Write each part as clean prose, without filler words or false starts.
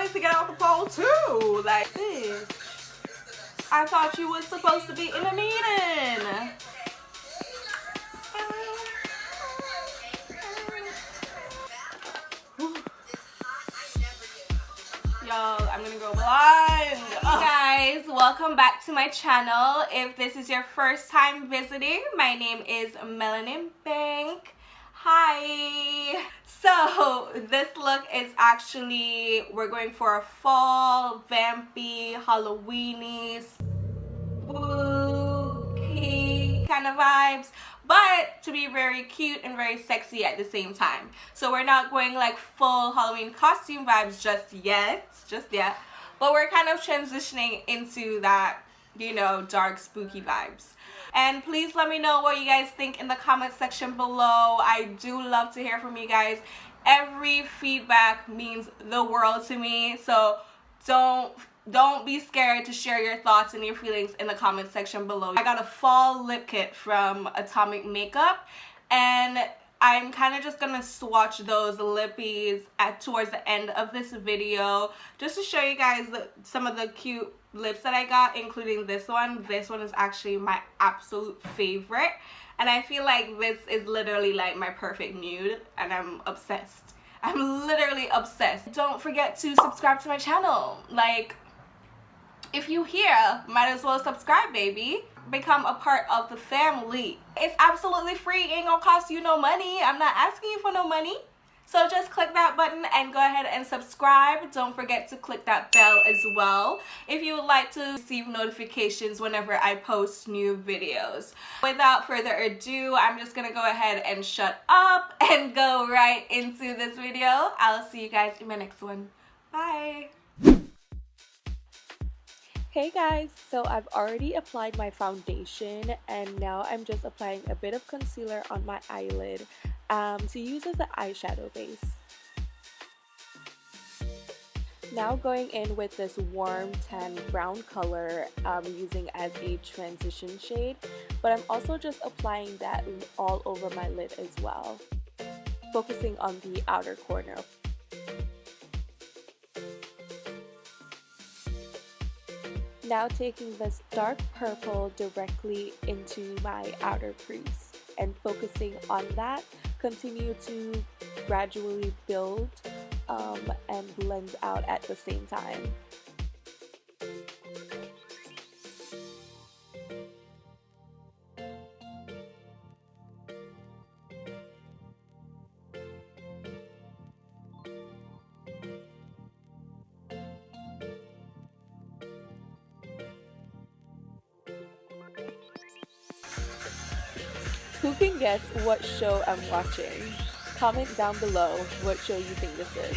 wanted to get off the phone too, like this. I thought you was supposed to be in a meeting. Y'all, I'm gonna go blind. Hey guys, welcome back to my channel. If this is your first time visiting, my name is Melaninbanc. Hi. So this look is actually, we're going for a fall, vampy, Halloweeny, spooky kind of vibes, but to be very cute and very sexy at the same time. So we're not going like full Halloween costume vibes just yet, but we're kind of transitioning into that, you know, dark spooky vibes. And please let me know what you guys think in the comment section below. I do love to hear from you guys. Every feedback means the world to me, so don't be scared to share your thoughts and your feelings in the comment section below. I got a fall lip kit from Atomic Makeup, and I'm kind of just gonna swatch those lippies towards the end of this video just to show you guys some of the cute lips that I got, including this one. This one is actually my absolute favorite, and I feel like this is literally like my perfect nude, and I'm obsessed. I'm literally obsessed. Don't forget to subscribe to my channel. Like, if you here, might as well subscribe, baby. Become a part of the family. It's absolutely free. It ain't gonna cost you no money. I'm not asking you for no money. So just click that button and go ahead and subscribe. Don't forget to click that bell as well if you would like to receive notifications whenever I post new videos. Without further ado, I'm just gonna go ahead and shut up and go right into this video. I'll see you guys in my next one. Bye. Hey guys, so I've already applied my foundation and now I'm just applying a bit of concealer on my eyelid to use as an eyeshadow base. Now going in with this warm tan brown color, using as a transition shade, but I'm also just applying that all over my lid as well, focusing on the outer corner. Now taking this dark purple directly into my outer crease and focusing on that, continue to gradually build and blend out at the same time. Who can guess what show I'm watching? Comment down below what show you think this is.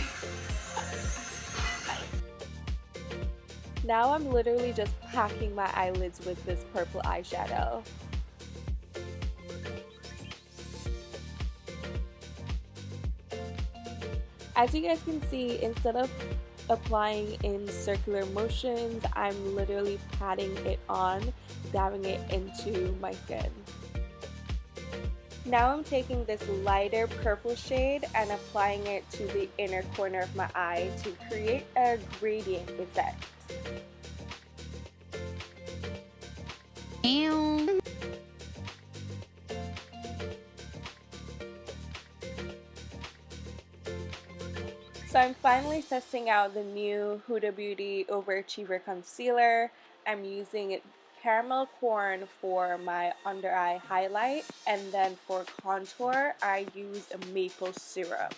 Now I'm literally just packing my eyelids with this purple eyeshadow. As you guys can see, instead of applying in circular motions, I'm literally patting it on, dabbing it into my skin. Now I'm taking this lighter purple shade and applying it to the inner corner of my eye to create a gradient effect. So I'm finally testing out the new Huda Beauty Overachiever Concealer. I'm using caramel corn for my under eye highlight, and then for contour I use a maple syrup.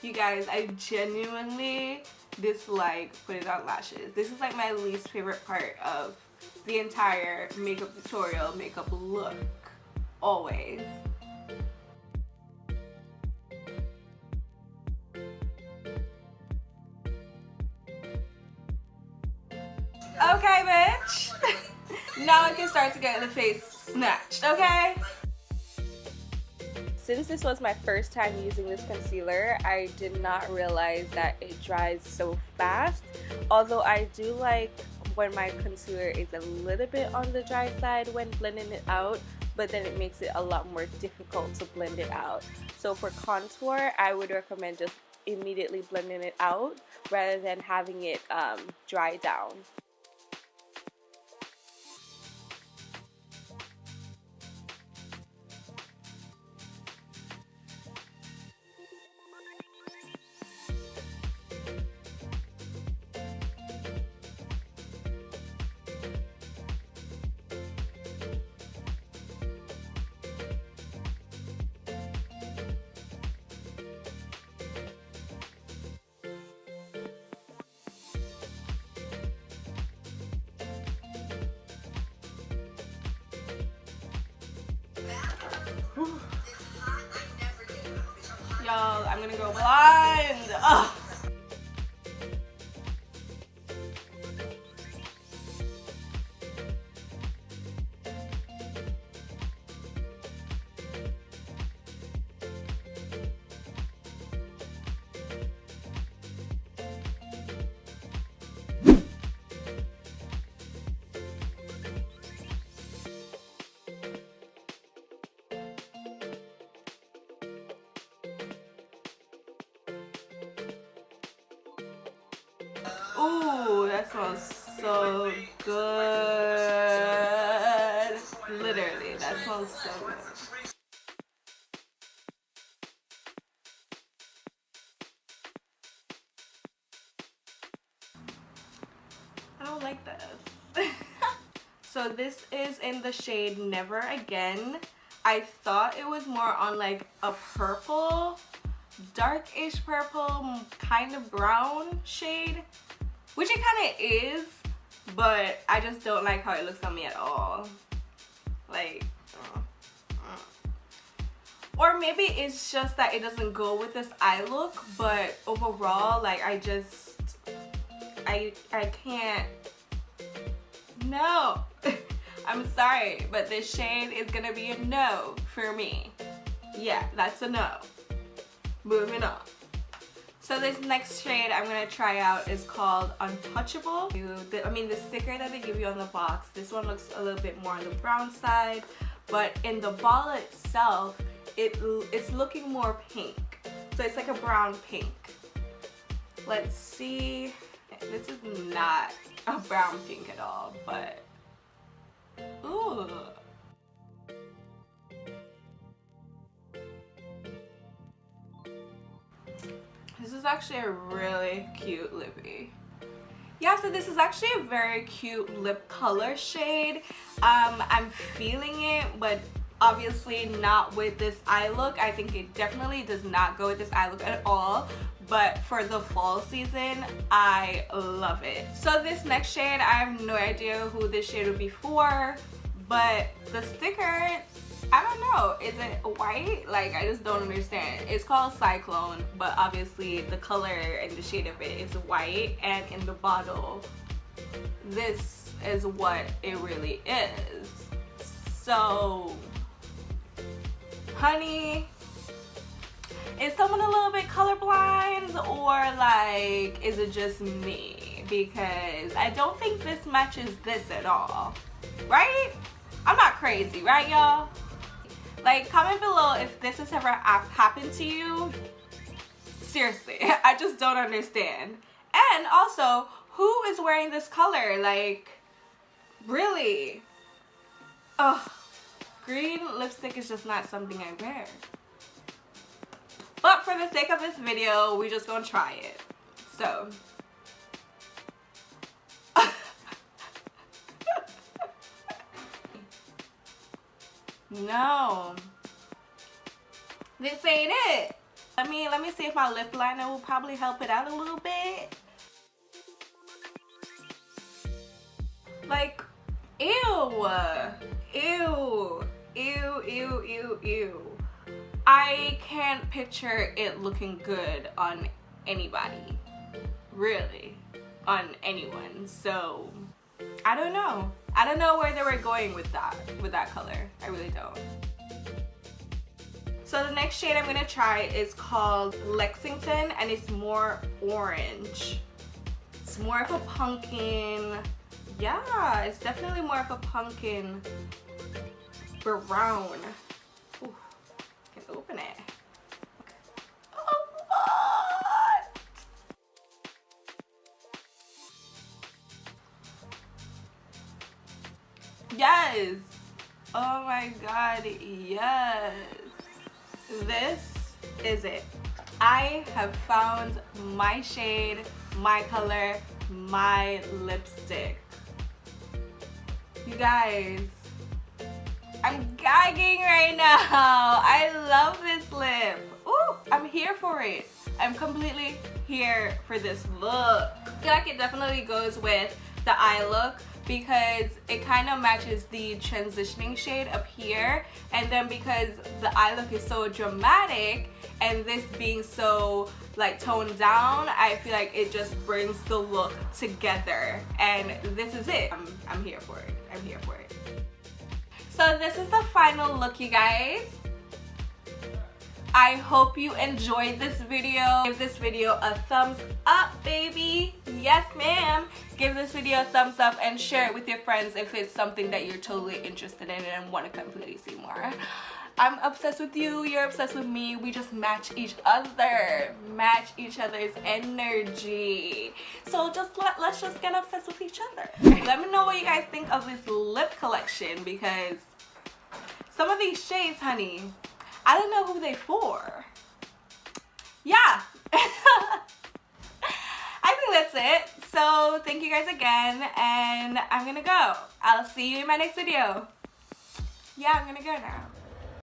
You guys, I genuinely dislike putting on lashes. This is like my least favorite part of the entire makeup tutorial, makeup look, always. Okay, bitch. Now I can start to get the face snatched, okay? Since this was my first time using this concealer, I did not realize that it dries so fast. Although I do like when my concealer is a little bit on the dry side when blending it out, but then it makes it a lot more difficult to blend it out. So for contour, I would recommend just immediately blending it out rather than having it dry down. Y'all, I'm gonna go blind. Ugh. Ooh, that smells so good. Literally, that smells so good. I don't like this. So this is in the shade Never Again. I thought it was more on like a purple, darkish purple, kind of brown shade. Which it kind of is, but I just don't like how it looks on me at all. Like, or maybe it's just that it doesn't go with this eye look, but overall, like, I can't, no. I'm sorry, but this shade is gonna be a no for me. Yeah, that's a no. Moving on. So this next shade I'm going to try out is called Untouchable. The sticker that they give you on the box, this one looks a little bit more on the brown side, but in the bottle itself, it's looking more pink. So it's like a brown pink. Let's see. This is not a brown pink at all, but ooh. This is actually a really cute lippy. Yeah, so this is actually a very cute lip color shade. I'm feeling it, but obviously not with this eye look. I think it definitely does not go with this eye look at all. But for the fall season, I love it. So this next shade, I have no idea who this shade would be for, but the sticker, I don't know, is it white? Like, I just don't understand. It's called Cyclone, but obviously the color and the shade of it is white, and in the bottle, this is what it really is. So, honey, is someone a little bit colorblind, or like, is it just me? Because I don't think this matches this at all, right? I'm not crazy, right, y'all? Like, comment below if this has ever happened to you. Seriously, I just don't understand. And also, who is wearing this color? Like, really? Ugh, green lipstick is just not something I wear. But for the sake of this video, we just gonna try it. So. No, this ain't it. Let me see if my lip liner will probably help it out a little bit. Like, ew, ew, ew, ew, ew, ew. I can't picture it looking good on anybody, really, on anyone. So I don't know. I don't know where they were going with that color. I really don't. So the next shade I'm gonna try is called Lexington, and it's more orange. It's more of a pumpkin. Yeah, it's definitely more of a pumpkin brown. Ooh, I can open it. Oh, what? Yes. Oh my god, yes. This is it. I have found my shade, my color, my lipstick. You guys, I'm gagging right now. I love this lip. Ooh, I'm here for it. I'm completely here for this look. I feel like it definitely goes with the eye look because it kind of matches the transitioning shade up here, and then because the eye look is so dramatic and this being so like toned down, I feel like it just brings the look together, and this is it. I'm here for it. I'm here for it. So this is the final look, you guys. I hope you enjoyed this video. Give this video a thumbs up, baby. Yes, ma'am. Give this video a thumbs up and share it with your friends if it's something that you're totally interested in and want to completely see more. I'm obsessed with you, you're obsessed with me. We just match each other. Match each other's energy. So let's just get obsessed with each other. Let me know what you guys think of this lip collection, because some of these shades, honey, I don't know who they for. Yeah. I think that's it. So thank you guys again, and I'm gonna go. I'll see you in my next video. Yeah, I'm gonna go now.